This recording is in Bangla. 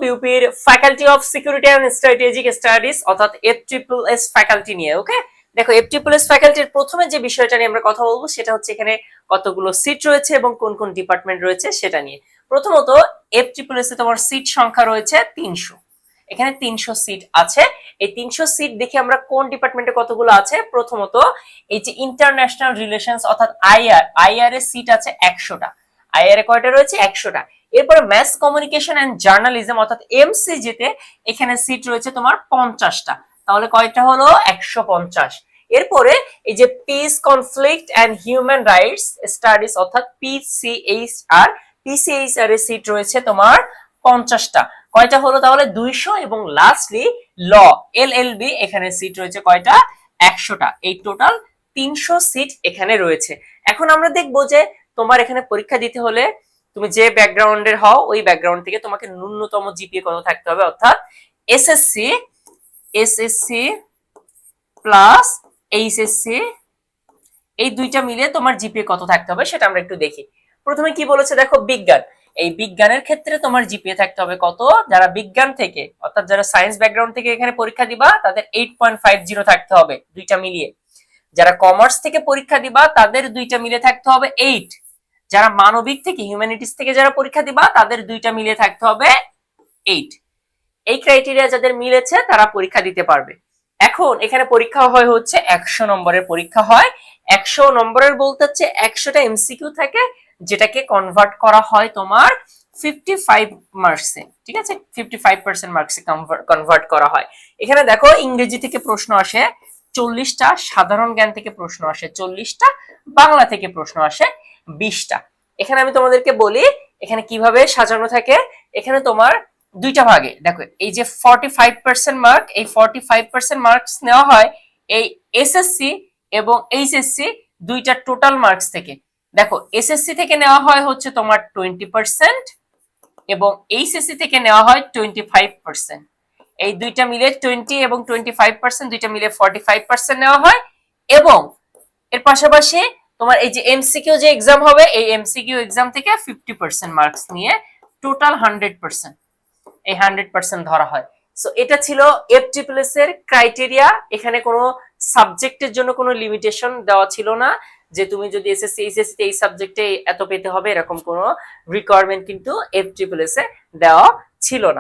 ইউপির faculty of security and strategic studies অর্থাৎ FSSS ফ্যাকাল্টি নিয়ে। ওকে, দেখো FSSS ফ্যাকাল্টির প্রথমে যে বিষয়টা নিয়ে আমরা কথা বলবো সেটা হচ্ছে এখানে কতগুলো সিট রয়েছে এবং কোন কোন ডিপার্টমেন্ট রয়েছে সেটা নিয়ে। প্রথমত FSSS এ তোমার সিট সংখ্যা রয়েছে 300। এখানে 300 সিট আছে। এই 300 সিট দেখে আমরা কোন ডিপার্টমেন্টে কতগুলো আছে। প্রথমত এই যে ইন্টারন্যাশনাল রিলেশনস অর্থাৎ আইআর এর সিট আছে 100টা। আইআর এ কয়টা রয়েছে? 100টা। এরপরে ম্যাস কমিউনিকেশন এন্ড জার্নালিজম অর্থাৎ এমসিজি তে এখানে সিট রয়েছে তোমার 50টা। তাহলে কয়টা হলো? 150। এরপরে এই যে peace conflict and human rights studies অর্থাৎ পিসিএইচআর এর সিট রয়েছে তোমার 50টা। কয়টা হলো তাহলে? 200। এবং লাস্টলি ল এলএলবি এখানে সিট রয়েছে কয়টা? 100টা। এই টোটাল 300 সিট এখানে রয়েছে। এখন আমরা দেখব যে তোমার এখানে পরীক্ষা দিতে হলে তুমি যে ব্যাকগ্রাউন্ডের হও ওই ব্যাকগ্রাউন্ড থেকে তোমাকে ন্যূনতম জিপিএ কত থাকতে হবে, অর্থাৎ এসএসসি প্লাস এইচএসসি এই দুইটা মিলে তোমার জিপিএ কত থাকতে হবে সেটা আমরা একটু দেখি। প্রথমে কি বলেছে দেখো, বিজ্ঞান। এই বিজ্ঞানের ক্ষেত্রে তোমার জিপিএ থাকতে হবে কত? যারা বিজ্ঞান থেকে অর্থাৎ যারা সায়েন্স ব্যাকগ্রাউন্ড থেকে এখানে পরীক্ষা দিবা তাদের 8.50 থাকতে হবে দুইটা মিলিয়ে। যারা কমার্স থেকে পরীক্ষা দিবা তাদের দুইটা মিলে থাকতে হবে 8। যারা মানবিক থেকে হিউম্যানিটিস থেকে যারা পরীক্ষা দিবা তাদের দুইটা মিলে থাকতে হবে 8। এই ক্রাইটেরিয়া যাদের মিলেছে তারা পরীক্ষা দিতে পারবে। এখন এখানে পরীক্ষা হয় হচ্ছে 100 নম্বরের পরীক্ষা হয়। 100 নম্বরের বলতে হচ্ছে 100টা এমসিকিউ থাকে যেটাকে কনভার্ট করা হয় তোমার 55 মার্কসে। ঠিক আছে, 55% মার্কসে কনভার্ট করা হয়। এখানে দেখো ইংরেজি থেকে প্রশ্ন আসে 40টা, সাধারণ জ্ঞান থেকে প্রশ্ন আসে 40টা, বাংলা থেকে প্রশ্ন আসে 20টা। এখানে আমি তোমাদেরকে বলি এখানে কিভাবে সাজানো থাকে। এখানে তোমার দুইটা ভাগে দেখো, এই যে 45% মার্ক, এই 45% মার্কস নেওয়া হয় এই এসএসসি এবং এইচএসসি দুইটা টোটাল মার্কস থেকে। দেখো এসএসসি থেকে নেওয়া হয় হচ্ছে তোমার 20% এবং এইচএসসি থেকে নেওয়া হয় 25%। এই দুইটা মিলে 20 এবং 25% দুইটা মিলে 45% নেওয়া হয়। এবং এর পাশাপাশি তোমার এই যে এমসিকিউ যে এক্সাম হবে এই এমসিকিউ এক্সাম থেকে 50% মার্কস নিয়ে টোটাল 100%, এই 100% ধরা হয়। সো এটা ছিল FSSS এর ক্রাইটেরিয়া। এখানে কোনো সাবজেক্টের জন্য কোনো লিমিটেশন দেওয়া ছিল না যে তুমি যদি এসএসসি এইচএসসি তে এই সাবজেক্টে এত পেতে হবে, এরকম কোনো রিকোয়ারমেন্ট কিন্তু FSSS এ দেওয়া ছিল না।